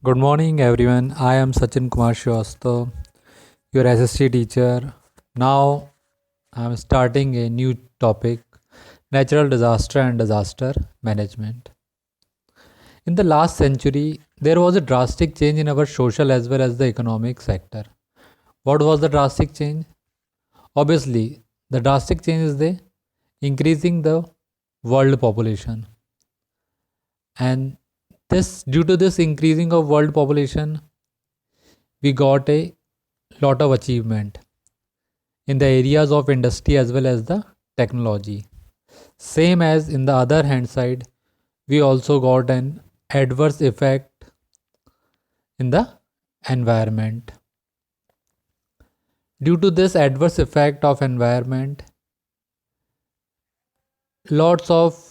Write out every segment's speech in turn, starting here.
Good morning, everyone. I am Sachin Kumar Shrivastava, your SST teacher. Now, I am starting a new topic natural disaster and disaster management. In the last century, there was a drastic change in our social as well as the economic sector. What was the drastic change? Obviously, the drastic change is the increasing the world population. And this due to this increasing of world population, we got a lot of achievement in the areas of industry as well as the technology. Same as in the other hand side, we also got an adverse effect in the environment. Due to this adverse effect of environment, lots of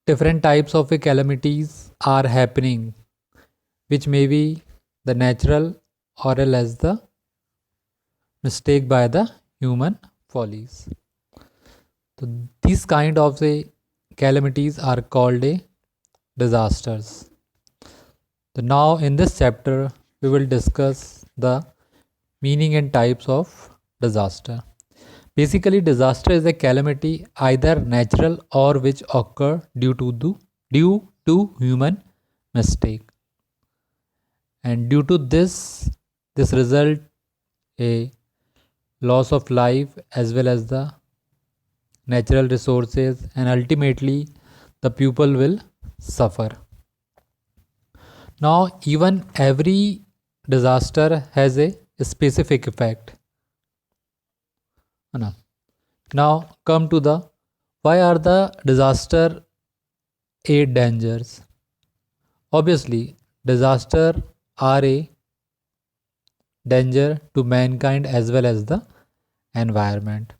different types of calamities are happening, which may be the natural or else the mistake by the human follies. So these kind of calamities are called a disasters. So now in this chapter we will discuss the meaning and types of disaster. Basically, disaster is a calamity either natural or which occur due to human mistake. And due to this result a loss of life as well as the natural resources, and ultimately the people will suffer. Now, even every disaster has a specific effect. Now, come to the why are the disaster a dangers? Obviously, disaster are a danger to mankind as well as the environment,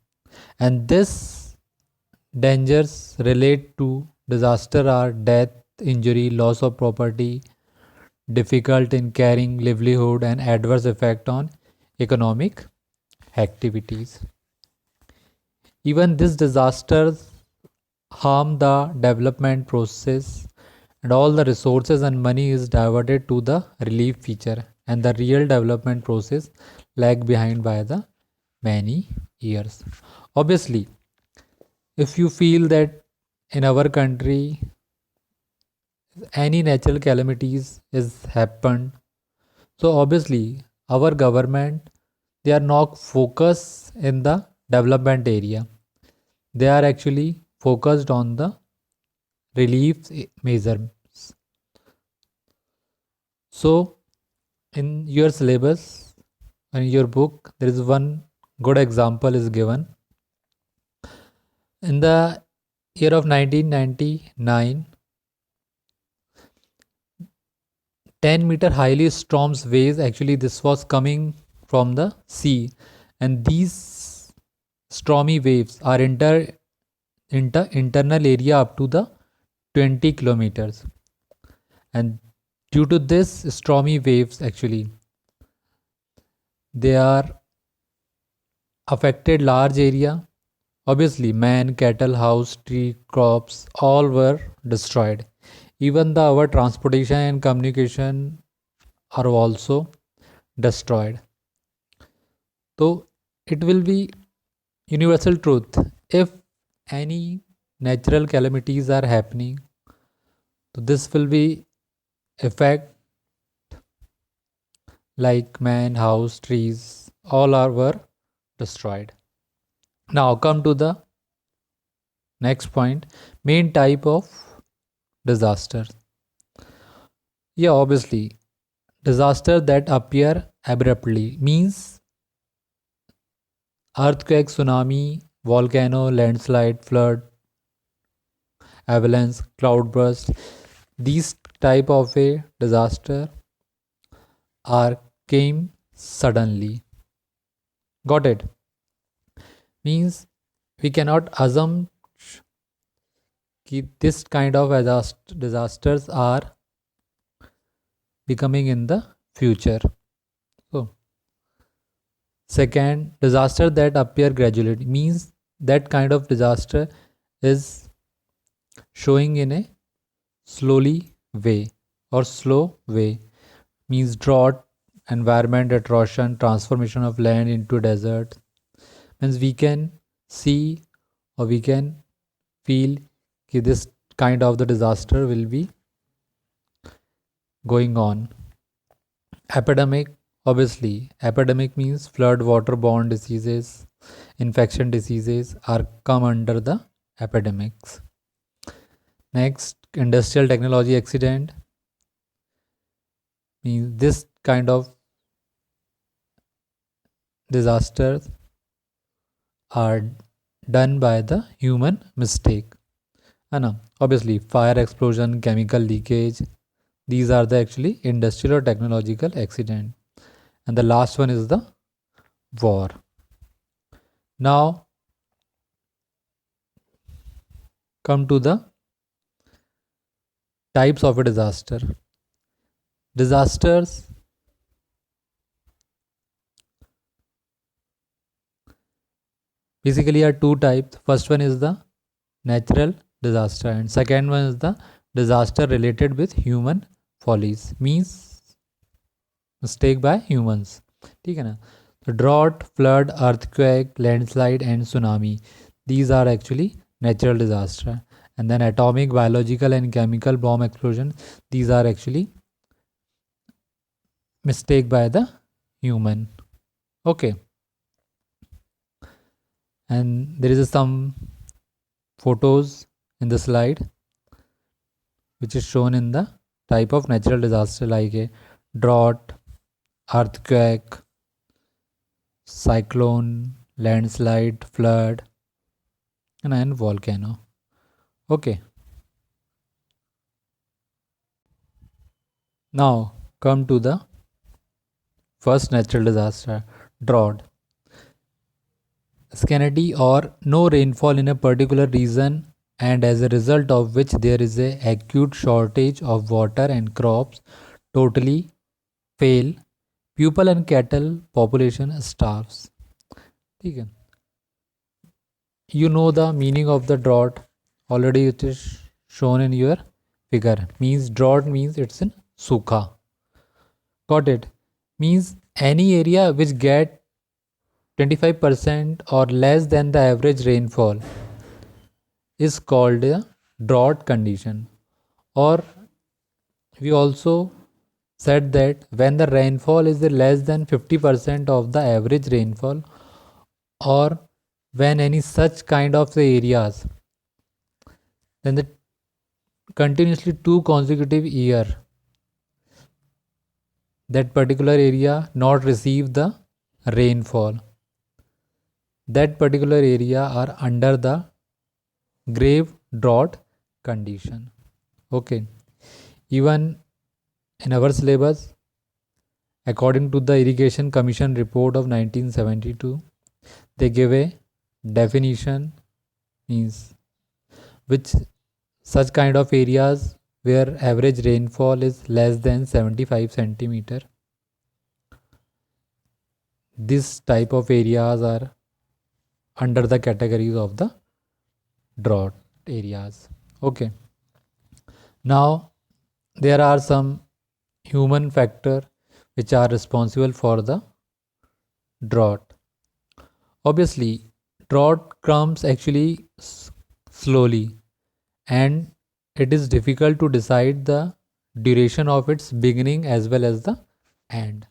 and this dangers relate to disaster are death, injury, loss of property, difficult in carrying livelihood, and adverse effect on economic activities. Even these disasters harm the development process, and all the resources and money is diverted to the relief feature, and the real development process lag behind by the many years. Obviously, if you feel that in our country any natural calamities is happened, so obviously our government, they are not focused in the development area. They are actually focused on the relief measures. So in your syllabus and in your book, there is one good example is given. In the year of 1999, 10-meter highly storms waves, actually this was coming from the sea, and these stormy waves are internal area up to the 20 kilometers, and due to this stormy waves actually they are affected large area. Obviously man, cattle, house, tree, crops all were destroyed. Even the our transportation and communication are also destroyed. So it will be universal truth, if any natural calamities are happening, so this will be effect like man, house, trees, all are were destroyed. Now come to the next point, main type of disaster. Yeah, obviously, disaster that appear abruptly means earthquake, tsunami, volcano, landslide, flood, avalanche, cloudburst. These type of a disaster are came suddenly. Got it? Means we cannot assume that this kind of disasters are becoming in the future. So, second, disaster that appear gradually means that kind of disaster is showing in a slowly way. or slow way. Means drought, environment erosion, transformation of land into desert. Means we can see or we can feel that this kind of the disaster will be going on. Epidemic, obviously, epidemic means flood, waterborne diseases, infection diseases are come under the epidemics. Next, industrial technology accident means this kind of disasters are done by the human mistake. Obviously, fire explosion, chemical leakage, these are the actually industrial or technological accident. And the last one is the war. Now, come to the types of a disaster. Disasters basically are two types. First one is the natural disaster and second one is the disaster related with human follies, means mistake by humans. ठीक है ना? So drought, flood, earthquake, landslide and tsunami, these are actually natural disaster. And then atomic, biological and chemical bomb explosion, these are actually mistake by the human. Okay. And there is some photos in the slide which is shown in the type of natural disaster like a drought, earthquake, cyclone, landslide, flood, and volcano. Okay. Now come to the first natural disaster, drought. Scarcity or no rainfall in a particular region, and as a result of which there is a acute shortage of water and crops totally fail, people and cattle population starves. Okay. You know the meaning of the drought, already it is shown in your figure. Means drought means it's in sukha. Got it? Means any area which get 25% or less than the average rainfall is called a drought condition. Or we also said that when the rainfall is less than 50% of the average rainfall, or when any such kind of the areas, then the continuously 2 consecutive year that particular area not receive the rainfall, that particular area are under the grave drought condition. Okay. Even in our syllabus, according to the Irrigation Commission report of 1972, they give a definition, means which such kind of areas where average rainfall is less than 75 centimeter. This type of areas are under the categories of the drought areas. Okay. Now there are some human factor which are responsible for the drought. Obviously, drought comes actually slowly and it is difficult to decide the duration of its beginning as well as the end.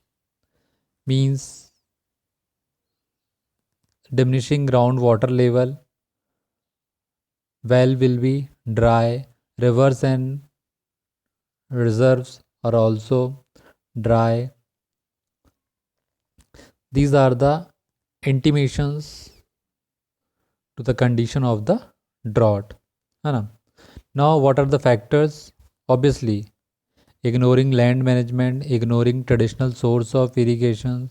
Means diminishing groundwater level, well will be dry, rivers and reserves are also dry. These are the intimations to the condition of the drought. Now, what are the factors? Obviously, ignoring land management, ignoring traditional source of irrigation,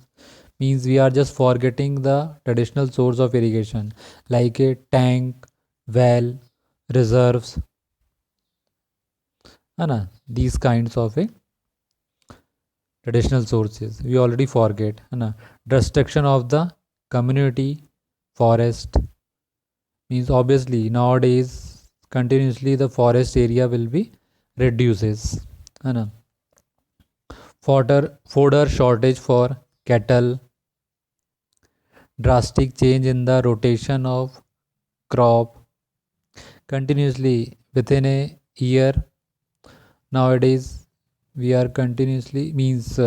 means we are just forgetting the traditional source of irrigation like a tank, well, reserves, these kinds of a traditional sources we already forget. Destruction of the community forest, means obviously nowadays continuously the forest area will be reduces. है ना, fodder shortage for cattle, drastic change in the rotation of crop continuously within a year. Nowadays we are continuously means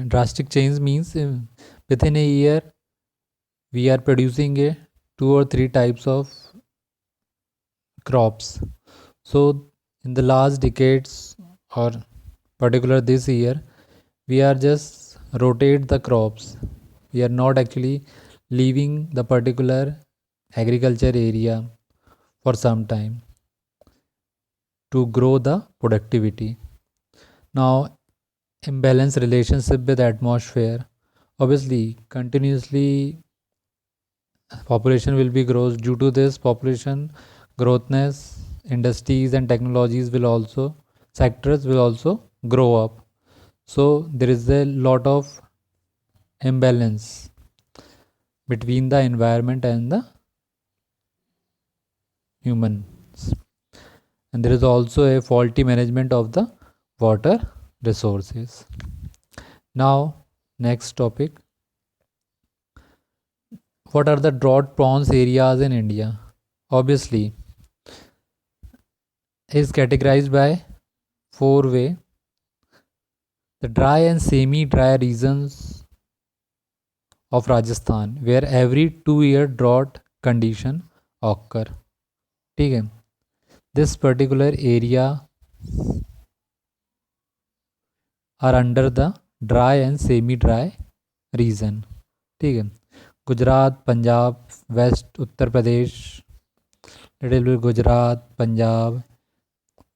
drastic change means within a year we are producing a 2 or 3 types of crops. So in the last decades, or particular this year, we are just rotate the crops. We are not actually leaving the particular agriculture area for some time to grow the productivity. Now, imbalance relationship with atmosphere. Obviously, continuously population will be grows. Due to this population growthness, industries and technologies will also, sectors will also grow up. So there is a lot of imbalance between the environment and the humans, and there is also a faulty management of the water resources. Now, next topic: what are the drought prone areas in India? Obviously, is categorized by four way: the dry and semi-dry regions of Rajasthan, where every 2 year drought condition occur. ठीक है, this particular area are under the dry and semi-dry region. ठीक है, Gujarat, Punjab, west Uttar Pradesh, little Gujarat, Punjab,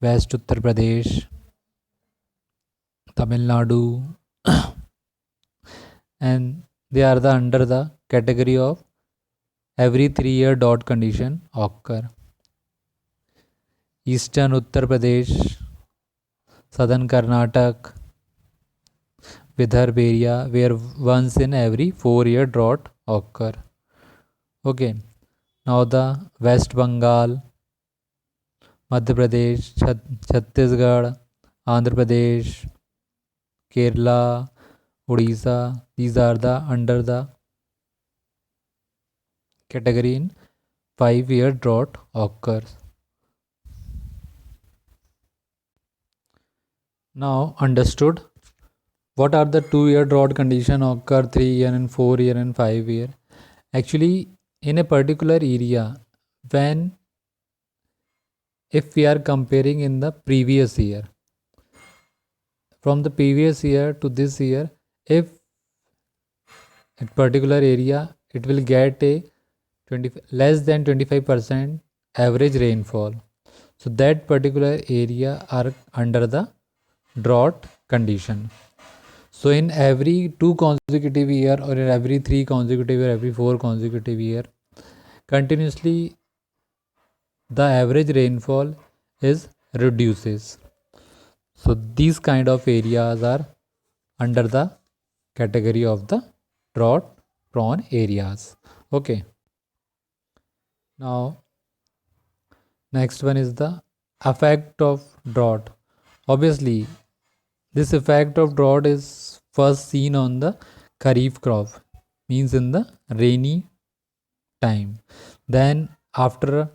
west Uttar Pradesh, Tamil Nadu, and they are the under the category of every 3 year drought condition occur. Eastern Uttar Pradesh, Southern Karnataka, Vidarbh area, where once in every 4 year drought occur. Okay, now the West Bengal, Madhya Pradesh, Chhattisgarh, Andhra Pradesh, Kerala, Odisha, these are the under the category in 5 year drought occurs. Now understood what are the 2 year drought condition occur, 3 year and 4 year and 5 year. Actually, in a particular area, when if we are comparing in the previous year, from the previous year to this year, if a particular area it will get a 20 less than 25% average rainfall, so that particular area are under the drought condition. So in every 2 consecutive year, or in every 3 consecutive year, every 4 consecutive year, continuously the average rainfall is reduces. So these kind of areas are under the category of the drought prone areas. Okay. Now next one is the effect of drought. Obviously, this effect of drought is first seen on the Kharif crop, means in the rainy time. Then after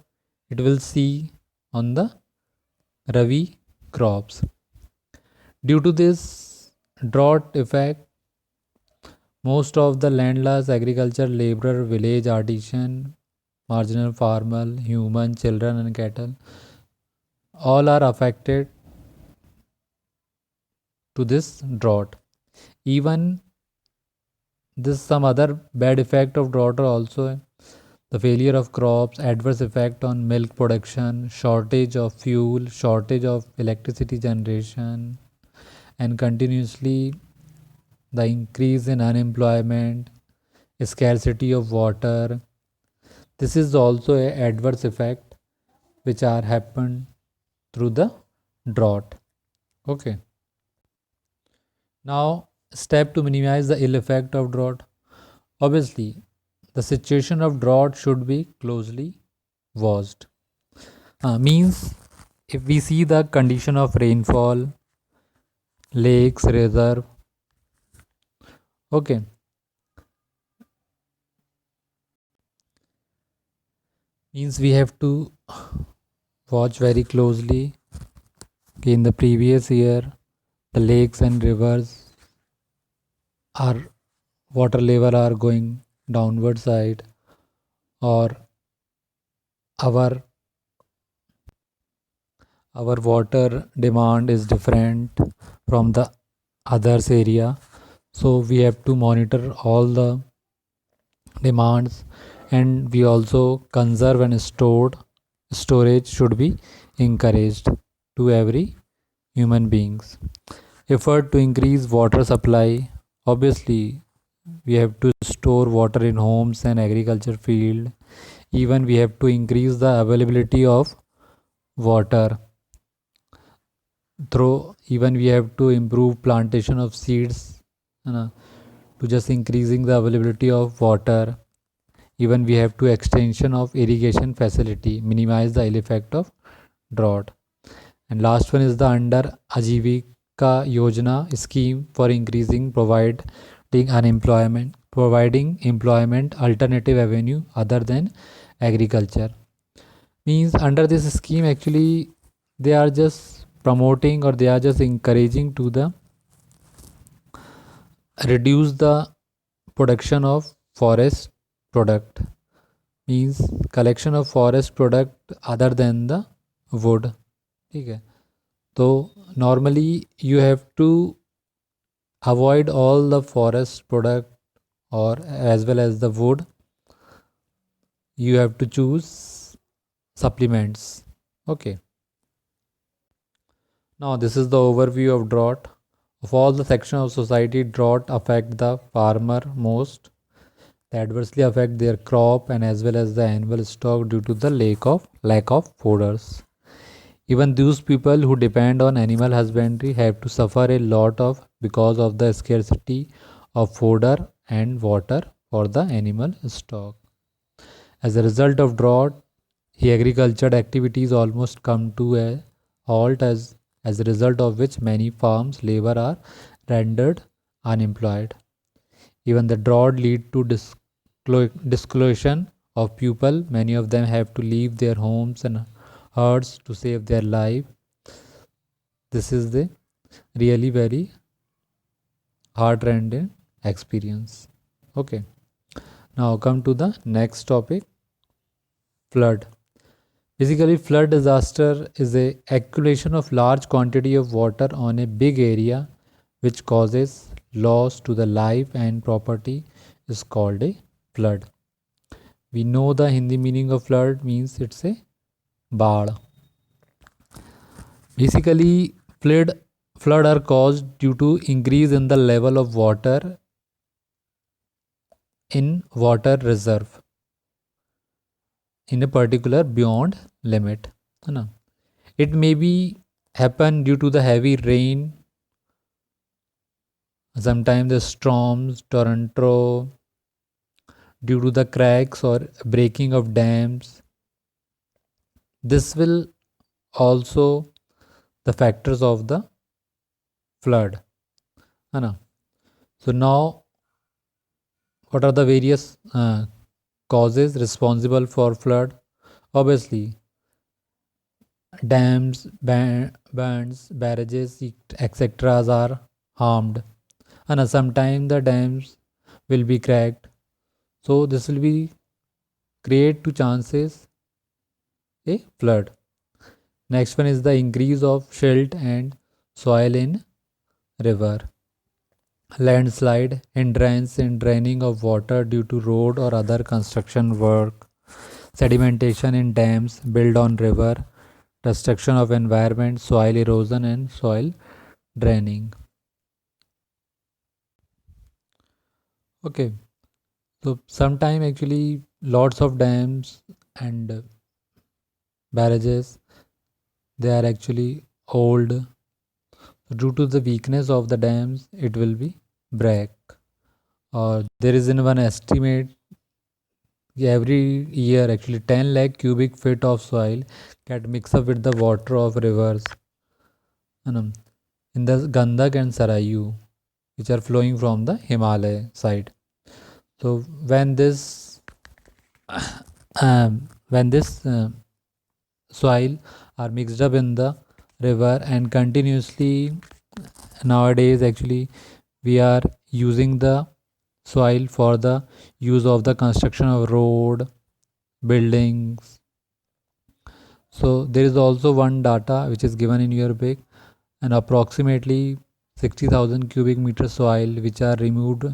it will see on the Rabi crops. Due to this drought effect, most of the landless agriculture laborer, village artisan, marginal farmer, human, children and cattle, all are affected to this drought. Even this some other bad effect of drought are also the failure of crops, adverse effect on milk production, shortage of fuel, shortage of electricity generation, and continuously the increase in unemployment, scarcity of water. This is also a adverse effect which are happened through the drought. Okay. Now, step to minimize the ill effect of drought. Obviously, the situation of drought should be closely watched. Means if we see the condition of rainfall, lakes, reserve, okay, means we have to watch very closely. Okay, in the previous year, the lakes and rivers are water level are going downward side, or our our water demand is different from the others area, so we have to monitor all the demands, and we also conserve and stored storage should be encouraged to every human beings. Effort to increase water supply, obviously we have to store water in homes and agriculture field. Even we have to increase the availability of water through, even we have to improve plantation of seeds, to just increasing the availability of water. Even we have to extension of irrigation facility, minimize the ill effect of drought. And last one is the under Ajivika Yojana scheme for increasing providing employment alternative avenue other than agriculture. Means under this scheme actually they are just promoting, or they are just encouraging to the reduce the production of forest product, means collection of forest product other than the wood. Okay, so normally you have to avoid all the forest product, or as well as the wood, you have to choose supplements. Okay, now this is the overview of drought. Of all the sections of society, drought affect the farmer most. They adversely affect their crop and as well as the annual stock due to the lack of fodders. Even those people who depend on animal husbandry have to suffer a lot of because of the scarcity of fodder and water for the animal stock. As a result of drought, the agricultural activities almost come to a halt, as a result of which many farms labor are rendered unemployed. Even the drought lead to discoloration of people. Many of them have to leave their homes and herds to save their life. This is the really very heart-rending experience. Okay, now come to the next topic, flood. Basically, flood disaster is a accumulation of large quantity of water on a big area which causes loss to the life and property is called a flood. We know the Hindi meaning of flood means it's a baad. Basically, flood are caused due to increase in the level of water in water reserve in a particular beyond limit. It may be happen due to the heavy rain, sometimes the storms, torrential, due to the cracks or breaking of dams. This will also the factors of the flood. So now, what are the various causes responsible for flood? Obviously, dams, bands, barrages, etc. are harmed, and sometimes the dams will be cracked. So this will be create two chances a flood. Next one is the increase of silt and soil in river. Landslide, hindrance in draining of water due to road or other construction work. Sedimentation in dams built on river. Destruction of environment, soil erosion and soil draining. Okay, so sometime actually lots of dams and barrages, they are actually old. Due to the weakness of the dams, it will be break. Or there is in one estimate every year actually 10 lakh cubic feet of soil get mixed up with the water of rivers, in the Gandak and Sarayu, which are flowing from the Himalaya side. So when this soil are mixed up in the river and continuously nowadays actually we are using the soil for the use of the construction of road, buildings. So there is also one data which is given in your book, and approximately 60,000 cubic meter soil which are removed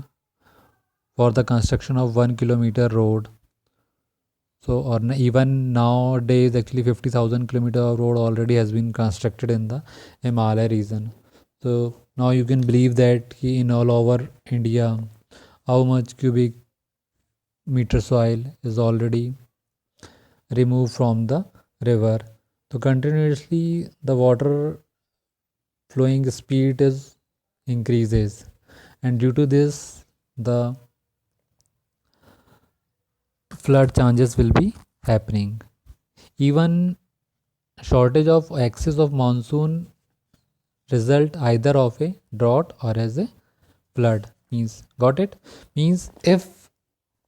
for the construction of 1 kilometer road. So or even nowadays actually 50,000 kilometer of road already has been constructed in the Himalaya region. So now you can believe that in all over India how much cubic meter soil is already removed from the river. So continuously the water flowing speed is increases, and due to this the flood chances will be happening. Even shortage of excess of monsoon result either of a drought or as a flood. Means got it? Means if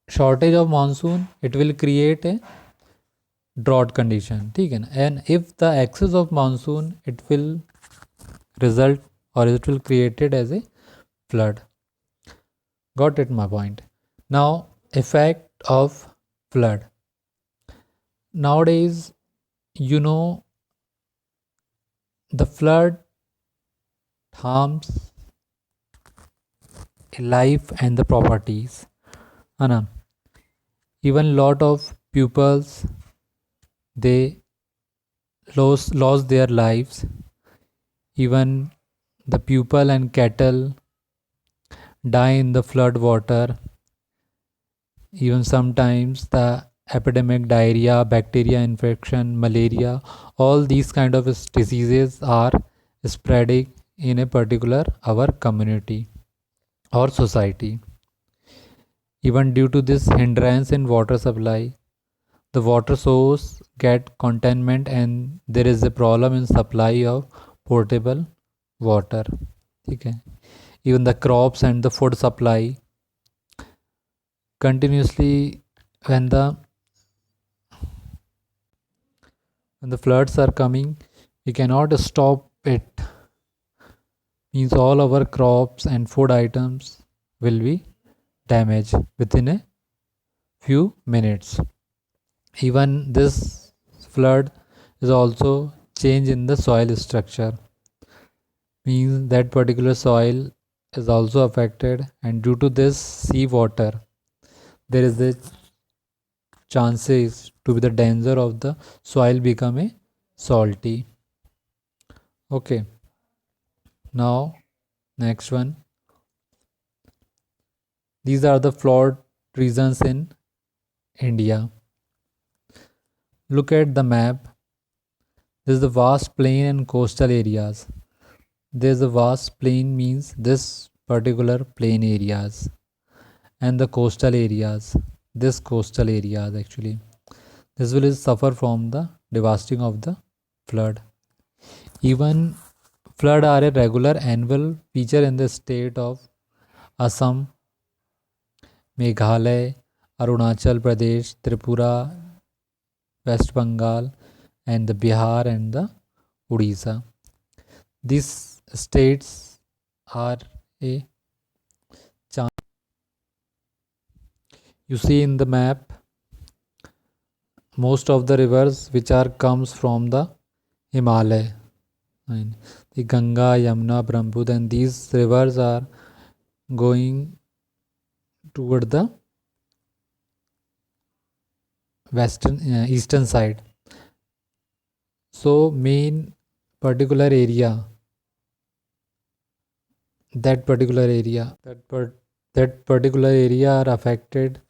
shortage of monsoon it will create a drought condition, ठीक है ना? And if the excess of monsoon it will result or it will created as a flood. Got it my point? Now effect of flood. Nowadays you know the flood harms life and the properties. Anna, even lot of pupils they lost their lives. Even the pupil and cattle die in the flood water. Even sometimes the epidemic diarrhea, bacteria infection, malaria, all these kind of diseases are spreading in a particular our community or society. Even due to this hindrance in water supply, the water source get containment and there is a problem in supply of potable water. Okay. Even the crops and the food supply continuously when the floods are coming, we cannot stop it. Means all our crops and food items will be damaged within a few minutes. Even this flood is also change in the soil structure. Means that particular soil is also affected, and due to this sea water there is a chances to be the danger of the soil become a salty. Okay, now next one, these are the flood regions in India. Look at the map. This is the vast plain and coastal areas. There's a vast plain means this particular plain areas, and the coastal areas, this coastal areas actually, this will suffer from the devastating of the flood. Even flood are a regular annual feature in the state of Assam, Meghalaya, Arunachal Pradesh, Tripura, West Bengal, and the Bihar and the Odisha. These states are a chance. You see in the map, most of the rivers which are comes from the Himalaya. And the Ganga, Yamuna, Brahmaputra, and these rivers are going toward the western eastern side. So main particular area, that particular area, that particular area are affected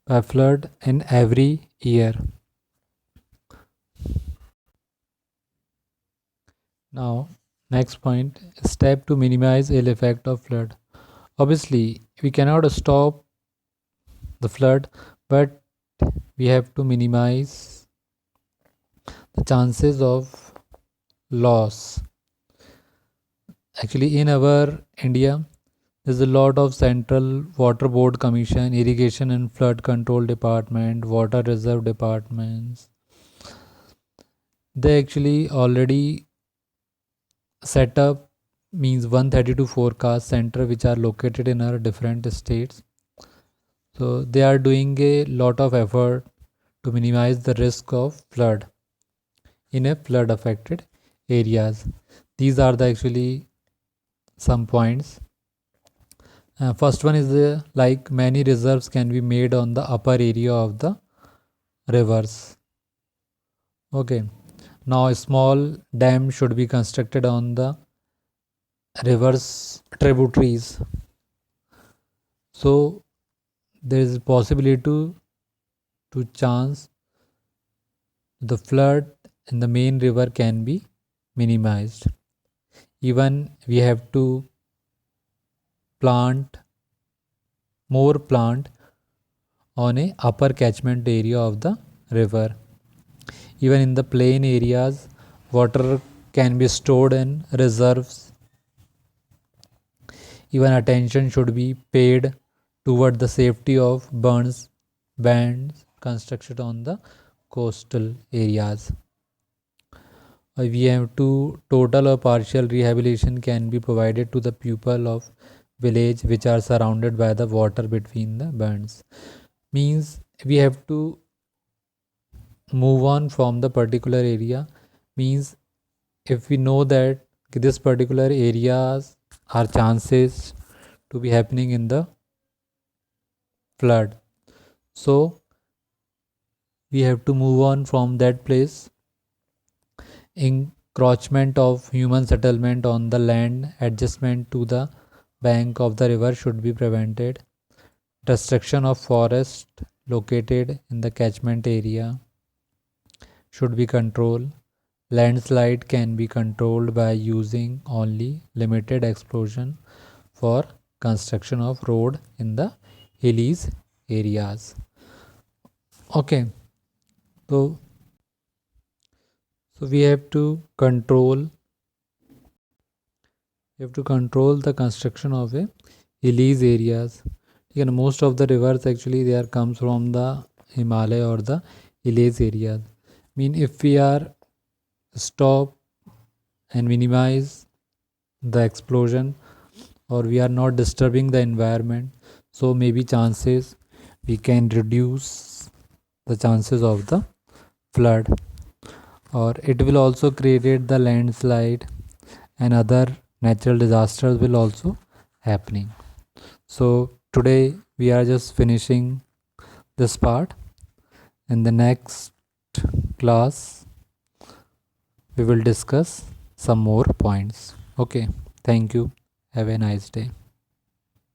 by flood in every year. Now, next point, step to minimize ill effect of flood. Obviously, we cannot stop the flood, but we have to minimize the chances of loss. Actually, in our India, there's a lot of Central Water Board Commission, Irrigation and Flood Control Department, Water Reserve Departments. They actually already set up means 132 forecast center which are located in our different states. So they are doing a lot of effort to minimize the risk of flood in a flood affected areas. These are the actually some points. First one is like many reserves can be made on the upper area of the rivers. Okay, now a small dam should be constructed on the rivers tributaries, so there is a possibility to chance the flood in the main river can be minimized. Even we have to plant more plant on a upper catchment area of the river. Even in the plain areas, water can be stored in reserves. Even attention should be paid toward the safety of bands constructed on the coastal areas. We have to total or partial rehabilitation can be provided to the people of village which are surrounded by the water between the bands. Means we have to move on from the particular area. Means if we know that this particular areas are chances to be happening in the flood, so we have to move on from that place. Encroachment of human settlement on the land adjustment to the bank of the river should be prevented. Destruction of forest located in the catchment area should be controlled. Landslide can be controlled by using only limited explosion for construction of road in the hilly areas. Okay, so we have to control the construction of a hilly areas. Most of the rivers actually they are comes from the Himalaya or the hilly areas. If we are stop and minimize the explosion, or we are not disturbing the environment, so maybe chances we can reduce the chances of the flood, or it will also create the landslide and other natural disasters will also happening. So today we are just finishing this part. In the next class we will discuss some more points. Okay, thank you, have a nice day.